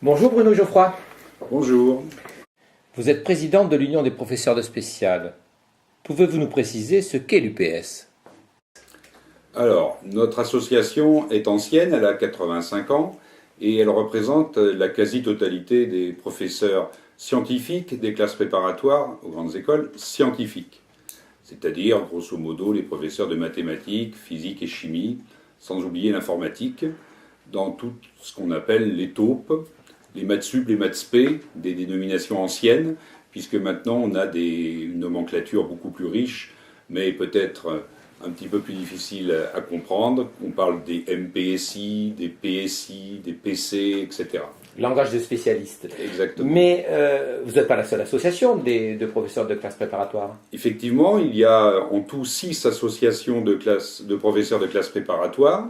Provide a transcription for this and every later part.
Bonjour Bruno Geoffroy. Bonjour. Vous êtes président de l'Union des professeurs de spécial. Pouvez-vous nous préciser ce qu'est l'UPS? Alors, notre association est ancienne, elle a 85 ans, et elle représente la quasi-totalité des professeurs scientifiques des classes préparatoires aux grandes écoles scientifiques. C'est-à-dire, grosso modo, les professeurs de mathématiques, physique et chimie, sans oublier l'informatique, dans tout ce qu'on appelle les taupes, les maths sup, les maths spé, des dénominations anciennes, puisque maintenant on a une nomenclature beaucoup plus riche, mais peut-être un petit peu plus difficile à comprendre. On parle des MPSI, des PSI, des PC, etc. Langage de spécialiste. Exactement. Mais vous n'êtes pas la seule association de professeurs de classe préparatoire. Effectivement, il y a en tout 6 associations de professeurs de classe préparatoire,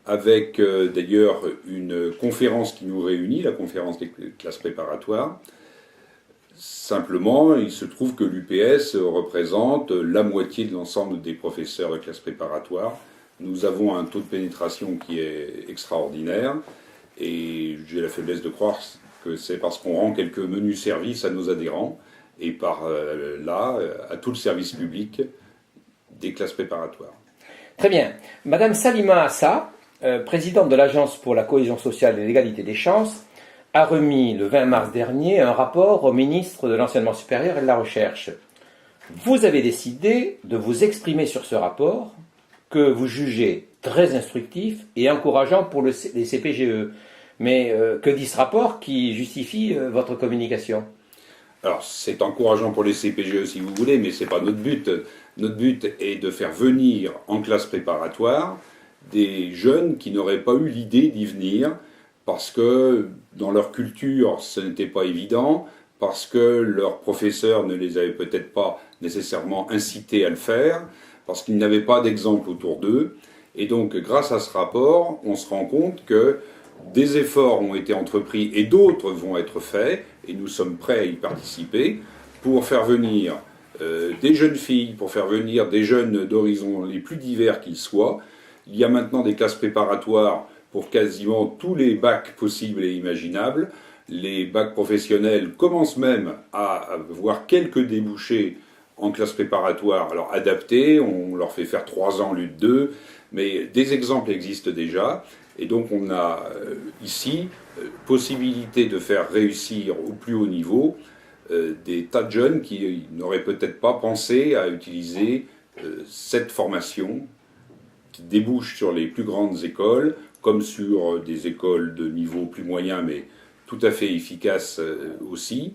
avec d'ailleurs une conférence qui nous réunit, la conférence des classes préparatoires. Simplement, il se trouve que l'UPS représente la moitié de l'ensemble des professeurs de classe préparatoire. Nous avons un taux de pénétration qui est extraordinaire, et j'ai la faiblesse de croire que c'est parce qu'on rend quelques menus services à nos adhérents, et par là, à tout le service public des classes préparatoires. Très bien. Madame Salima Assa, présidente de l'Agence pour la cohésion sociale et l'égalité des chances, a remis le 20 mars dernier un rapport au ministre de l'Enseignement supérieur et de la Recherche. Vous avez décidé de vous exprimer sur ce rapport que vous jugez très instructif et encourageant pour les CPGE. Mais que dit ce rapport qui justifie votre communication? Alors, c'est encourageant pour les CPGE si vous voulez, mais ce n'est pas notre but. Notre but est de faire venir en classe préparatoire des jeunes qui n'auraient pas eu l'idée d'y venir parce que dans leur culture, ce n'était pas évident, parce que leurs professeurs ne les avaient peut-être pas nécessairement incités à le faire, parce qu'ils n'avaient pas d'exemple autour d'eux. Et donc, grâce à ce rapport, on se rend compte que des efforts ont été entrepris et d'autres vont être faits, et nous sommes prêts à y participer, pour faire venir des jeunes filles, pour faire venir des jeunes d'horizons les plus divers qu'ils soient. Il y a maintenant des classes préparatoires pour quasiment tous les bacs possibles et imaginables. Les bacs professionnels commencent même à avoir quelques débouchés en classe préparatoire, alors adaptés, on leur fait faire 3 ans au lieu de 2, mais des exemples existent déjà, et donc on a ici possibilité de faire réussir au plus haut niveau des tas de jeunes qui n'auraient peut-être pas pensé à utiliser cette formation qui débouche sur les plus grandes écoles, comme sur des écoles de niveau plus moyen, mais tout à fait efficaces aussi.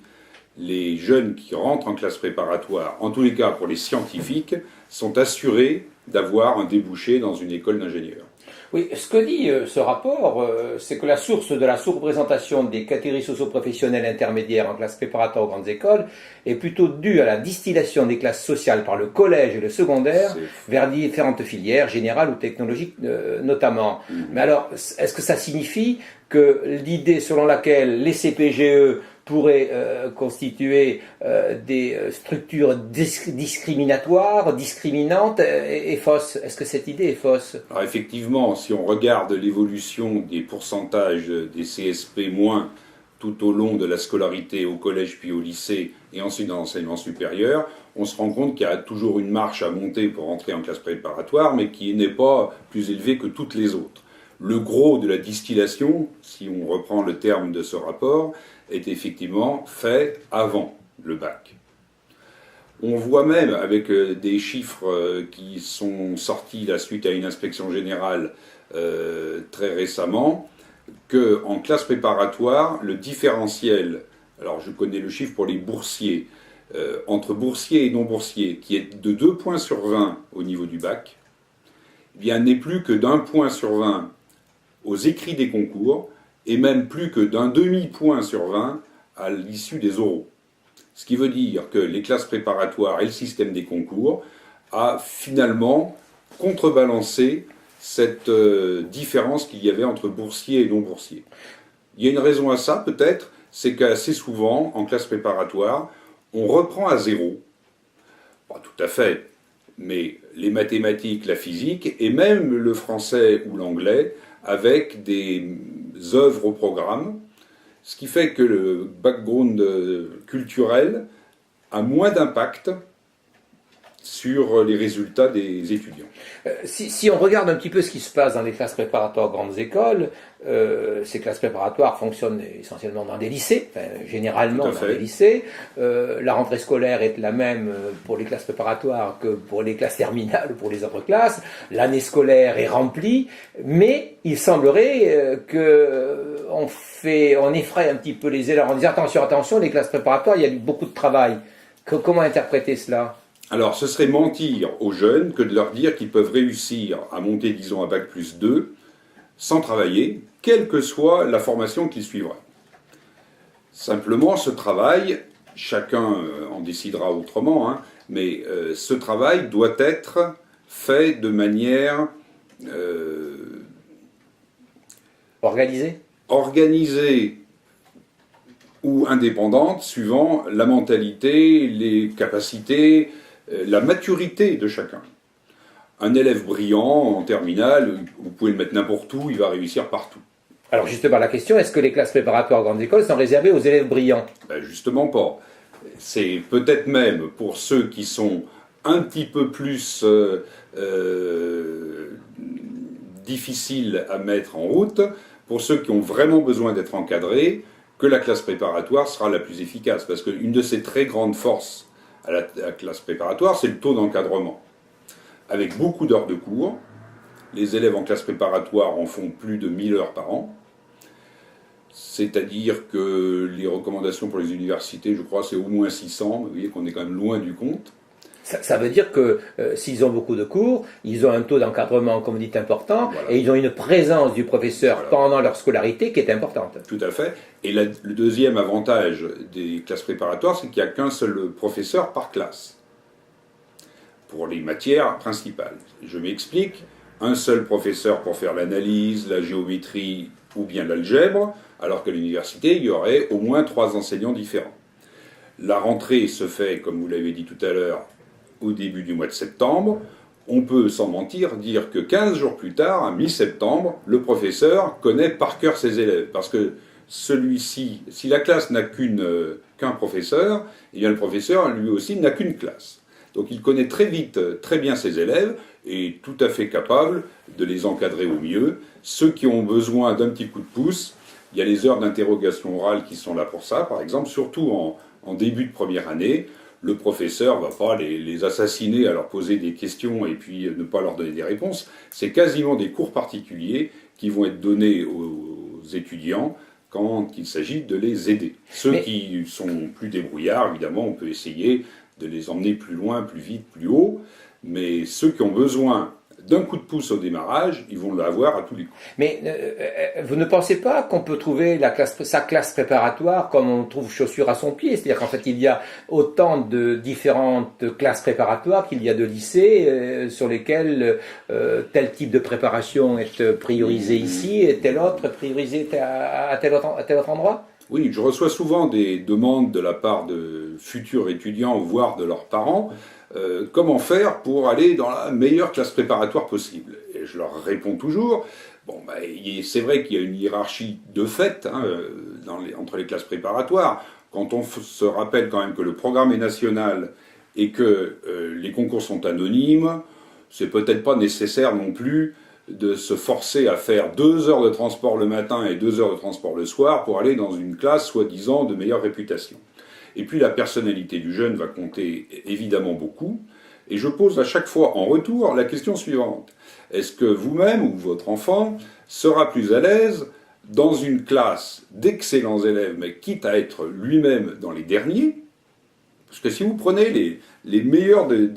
Les jeunes qui rentrent en classe préparatoire, en tous les cas pour les scientifiques, sont assurés d'avoir un débouché dans une école d'ingénieurs. Oui, ce que dit ce rapport, c'est que la source de la sous-représentation des catégories socio-professionnelles intermédiaires en classe préparatoire aux grandes écoles est plutôt due à la distillation des classes sociales par le collège et le secondaire vers différentes filières, générales ou technologiques notamment. Mais alors, est-ce que ça signifie que l'idée selon laquelle les CPGE pourraient constituer des structures discriminatoires, discriminantes, est fausse? Est-ce que cette idée est fausse? Alors effectivement, si on regarde l'évolution des pourcentages des CSP- tout au long de la scolarité au collège puis au lycée et ensuite dans l'enseignement supérieur, on se rend compte qu'il y a toujours une marche à monter pour entrer en classe préparatoire, mais qui n'est pas plus élevée que toutes les autres. Le gros de la distillation, si on reprend le terme de ce rapport, est effectivement fait avant le bac. On voit même, avec des chiffres qui sont sortis la suite à une inspection générale très récemment, qu'en classe préparatoire, le différentiel, alors je connais le chiffre pour les boursiers, entre boursiers et non-boursiers, qui est de 2 points sur 20 au niveau du bac, eh bien n'est plus que d'1 point sur 20 aux écrits des concours, et même plus que d'un demi-point sur 20 à l'issue des oraux. Ce qui veut dire que les classes préparatoires et le système des concours a finalement contrebalancé cette différence qu'il y avait entre boursiers et non-boursiers. Il y a une raison à ça peut-être, c'est qu'assez souvent, en classe préparatoire, on reprend à zéro. Pas tout à fait, mais les mathématiques, la physique et même le français ou l'anglais avec des œuvres au programme, Ce qui fait que le background culturel a moins d'impact sur les résultats des étudiants. Si on regarde un petit peu ce qui se passe dans les classes préparatoires grandes écoles, ces classes préparatoires fonctionnent essentiellement dans des lycées, enfin, généralement dans des lycées. La rentrée scolaire est la même pour les classes préparatoires que pour les classes terminales ou pour les autres classes. L'année scolaire est remplie, mais il semblerait on effraie un petit peu les élèves en disant attention, attention, les classes préparatoires, il y a beaucoup de travail. Comment interpréter cela ? Alors, ce serait mentir aux jeunes que de leur dire qu'ils peuvent réussir à monter, disons, à Bac+2 sans travailler, quelle que soit la formation qui suivra. Simplement, ce travail, chacun en décidera autrement, hein, mais ce travail doit être fait de manière organisée ou indépendante, suivant la mentalité, les capacités, la maturité de chacun. Un élève brillant en terminale, vous pouvez le mettre n'importe où, il va réussir partout. Alors justement, la question, est-ce que les classes préparatoires grandes écoles sont réservées aux élèves brillants ? Ben justement pas. C'est peut-être même pour ceux qui sont un petit peu plus difficiles à mettre en route, pour ceux qui ont vraiment besoin d'être encadrés, que la classe préparatoire sera la plus efficace. Parce qu'une de ses très grandes forces à la classe préparatoire, c'est le taux d'encadrement. Avec beaucoup d'heures de cours, les élèves en classe préparatoire en font plus de 1000 heures par an. C'est-à-dire que les recommandations pour les universités, je crois, c'est au moins 600. Vous voyez qu'on est quand même loin du compte. Ça veut dire que s'ils ont beaucoup de cours, ils ont un taux d'encadrement, comme vous dites, important, voilà. Et ils ont une présence du professeur voilà. Pendant leur scolarité qui est importante. Tout à fait. Et le deuxième avantage des classes préparatoires, c'est qu'il n'y a qu'un seul professeur par classe, pour les matières principales. Je m'explique, un seul professeur pour faire l'analyse, la géométrie ou bien l'algèbre, alors qu'à l'université, il y aurait au moins 3 enseignants différents. La rentrée se fait, comme vous l'avez dit tout à l'heure, au début du mois de septembre. On peut, sans mentir, dire que 15 jours plus tard, à mi-septembre, le professeur connaît par cœur ses élèves. Parce que celui-ci, si la classe n'a qu'un professeur, eh bien le professeur, lui aussi, n'a qu'une classe. Donc il connaît très vite, très bien ses élèves, et est tout à fait capable de les encadrer au mieux. Ceux qui ont besoin d'un petit coup de pouce, il y a les heures d'interrogation orale qui sont là pour ça, par exemple, surtout en début de première année. Le professeur ne va pas les assassiner à leur poser des questions et puis ne pas leur donner des réponses. C'est quasiment des cours particuliers qui vont être donnés aux étudiants quand il s'agit de les aider. Ceux qui sont plus débrouillards, évidemment, on peut essayer de les emmener plus loin, plus vite, plus haut. Mais ceux qui ont besoin d'un coup de pouce au démarrage, ils vont l'avoir à tous les coups. Mais vous ne pensez pas qu'on peut trouver sa classe préparatoire comme on trouve chaussure à son pied? C'est-à-dire qu'en fait, il y a autant de différentes classes préparatoires qu'il y a de lycées sur lesquels tel type de préparation est priorisé ici et tel autre priorisé à tel autre endroit? Oui, je reçois souvent des demandes de la part de futurs étudiants, voire de leurs parents, comment faire pour aller dans la meilleure classe préparatoire possible. Et je leur réponds toujours, c'est vrai qu'il y a une hiérarchie de fait entre les classes préparatoires. Quand on se rappelle quand même que le programme est national et que les concours sont anonymes, c'est peut-être pas nécessaire non plus de se forcer à faire 2 heures de transport le matin et 2 heures de transport le soir pour aller dans une classe soi-disant de meilleure réputation. Et puis la personnalité du jeune va compter évidemment beaucoup. Et je pose à chaque fois en retour la question suivante. Est-ce que vous-même ou votre enfant sera plus à l'aise dans une classe d'excellents élèves, mais quitte à être lui-même dans les derniers? Parce que si vous prenez les meilleurs des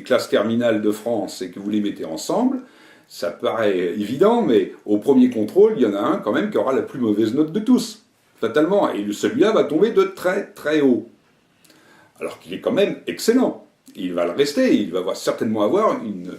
classes terminales de France et que vous les mettez ensemble, ça paraît évident, mais au premier contrôle, il y en a un quand même qui aura la plus mauvaise note de tous. Totalement. Et celui-là va tomber de très très haut. Alors qu'il est quand même excellent. Il va le rester, il va certainement avoir une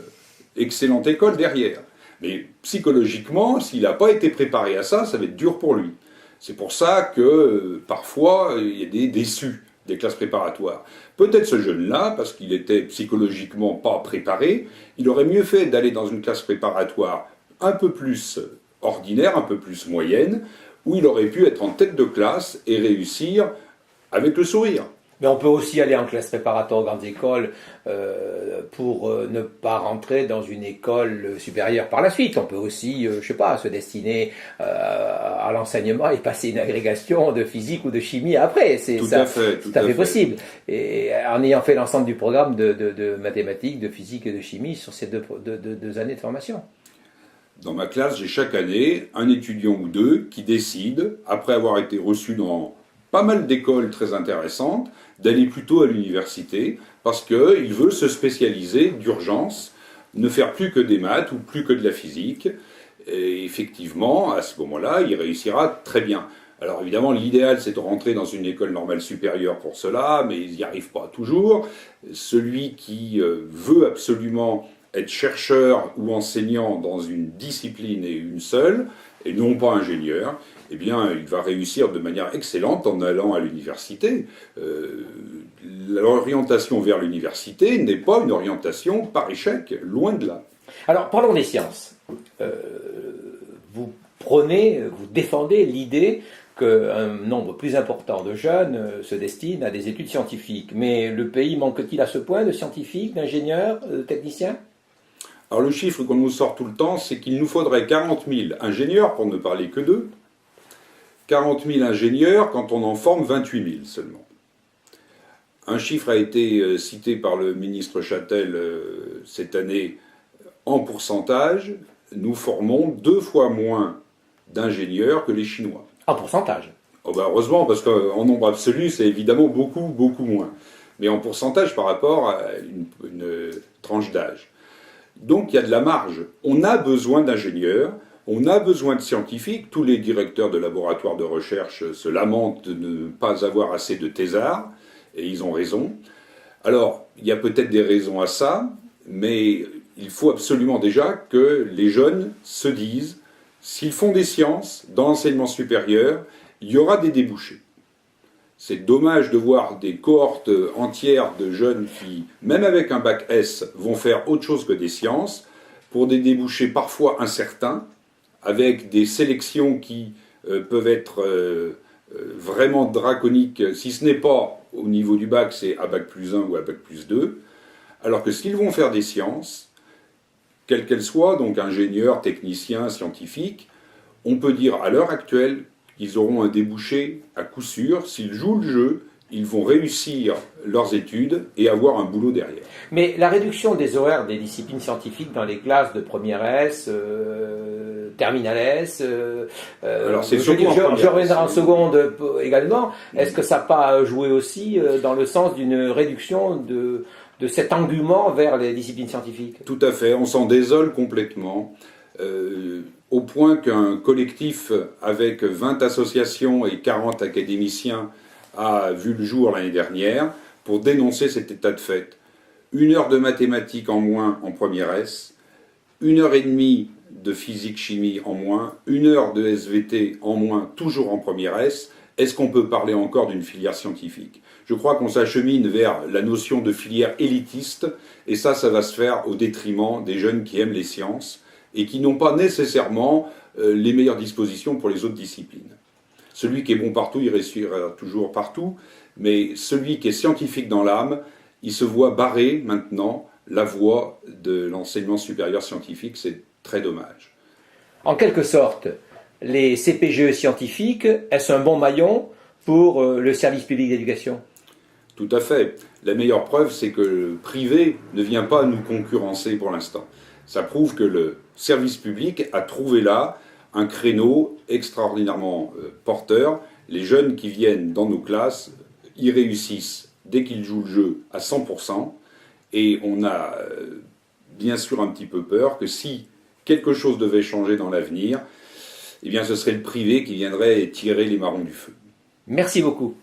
excellente école derrière. Mais psychologiquement, s'il n'a pas été préparé à ça, ça va être dur pour lui. C'est pour ça que parfois, il y a des déçus des classes préparatoires. Peut-être ce jeune-là, parce qu'il était psychologiquement pas préparé, il aurait mieux fait d'aller dans une classe préparatoire un peu plus ordinaire, un peu plus moyenne, où il aurait pu être en tête de classe et réussir avec le sourire. Mais on peut aussi aller en classe préparatoire aux grandes écoles pour ne pas rentrer dans une école supérieure par la suite. On peut aussi, je sais pas, se destiner à l'enseignement et passer une agrégation de physique ou de chimie après. C'est Tout à fait possible. Et en ayant fait l'ensemble du programme de mathématiques, de physique et de chimie sur ces deux années de formation. Dans ma classe, j'ai chaque année un étudiant ou deux qui décide, après avoir été reçu dans pas mal d'écoles très intéressantes, d'aller plutôt à l'université parce qu'il veut se spécialiser d'urgence, ne faire plus que des maths ou plus que de la physique. Et effectivement, à ce moment-là, il réussira très bien. Alors évidemment, l'idéal, c'est de rentrer dans une école normale supérieure pour cela, mais ils n'y arrivent pas toujours. Celui qui veut absolument être chercheur ou enseignant dans une discipline et une seule, et non pas ingénieur, eh bien, il va réussir de manière excellente en allant à l'université. L'orientation vers l'université n'est pas une orientation par échec, loin de là. Alors, parlons des sciences. Vous défendez l'idée qu'un nombre plus important de jeunes se destinent à des études scientifiques. Mais le pays manque-t-il à ce point de scientifiques, d'ingénieurs, de techniciens ? Alors le chiffre qu'on nous sort tout le temps, c'est qu'il nous faudrait 40 000 ingénieurs, pour ne parler que d'eux. 40 000 ingénieurs quand on en forme 28 000 seulement. Un chiffre a été cité par le ministre Châtel cette année en pourcentage. Nous formons 2 fois moins d'ingénieurs que les Chinois. En pourcentage? Oh ben heureusement, parce qu'en nombre absolu, c'est évidemment beaucoup, beaucoup moins. Mais en pourcentage par rapport à une tranche d'âge. Donc il y a de la marge. On a besoin d'ingénieurs, on a besoin de scientifiques. Tous les directeurs de laboratoires de recherche se lamentent de ne pas avoir assez de thésards, et ils ont raison. Alors, il y a peut-être des raisons à ça, mais il faut absolument déjà que les jeunes se disent, s'ils font des sciences dans l'enseignement supérieur, il y aura des débouchés. C'est dommage de voir des cohortes entières de jeunes qui, même avec un bac S, vont faire autre chose que des sciences, pour des débouchés parfois incertains, avec des sélections qui peuvent être vraiment draconiques, si ce n'est pas au niveau du bac, c'est à bac plus 1 ou à bac plus 2, alors que s'ils vont faire des sciences, quelles qu'elles soient, donc ingénieurs, techniciens, scientifiques, on peut dire à l'heure actuelle qu'ils auront un débouché à coup sûr. S'ils jouent le jeu, ils vont réussir leurs études et avoir un boulot derrière. Mais la réduction des horaires des disciplines scientifiques dans les classes de première S, terminale S, alors c'est surtout je reviendrai en seconde également. Est-ce que ça n'a pas joué aussi dans le sens d'une réduction de cet engouement vers les disciplines scientifiques? Tout à fait, on s'en désole complètement. Au point qu'un collectif avec 20 associations et 40 académiciens a vu le jour l'année dernière pour dénoncer cet état de fait. 1 heure de mathématiques en moins en première S, 1 heure et demie de physique-chimie en moins, 1 heure de SVT en moins, toujours en première S. Est-ce qu'on peut parler encore d'une filière scientifique? Je crois qu'on s'achemine vers la notion de filière élitiste, et ça va se faire au détriment des jeunes qui aiment les sciences et qui n'ont pas nécessairement les meilleures dispositions pour les autres disciplines. Celui qui est bon partout, il réussira toujours partout, mais celui qui est scientifique dans l'âme, il se voit barrer maintenant la voie de l'enseignement supérieur scientifique. C'est très dommage. En quelque sorte, les CPGE scientifiques, est-ce un bon maillon pour le service public d'éducation? Tout à fait. La meilleure preuve, c'est que le privé ne vient pas nous concurrencer pour l'instant. Ça prouve que le service public a trouvé là un créneau extraordinairement porteur. Les jeunes qui viennent dans nos classes y réussissent dès qu'ils jouent le jeu à 100%. Et on a bien sûr un petit peu peur que si quelque chose devait changer dans l'avenir, eh bien ce serait le privé qui viendrait tirer les marrons du feu. Merci beaucoup.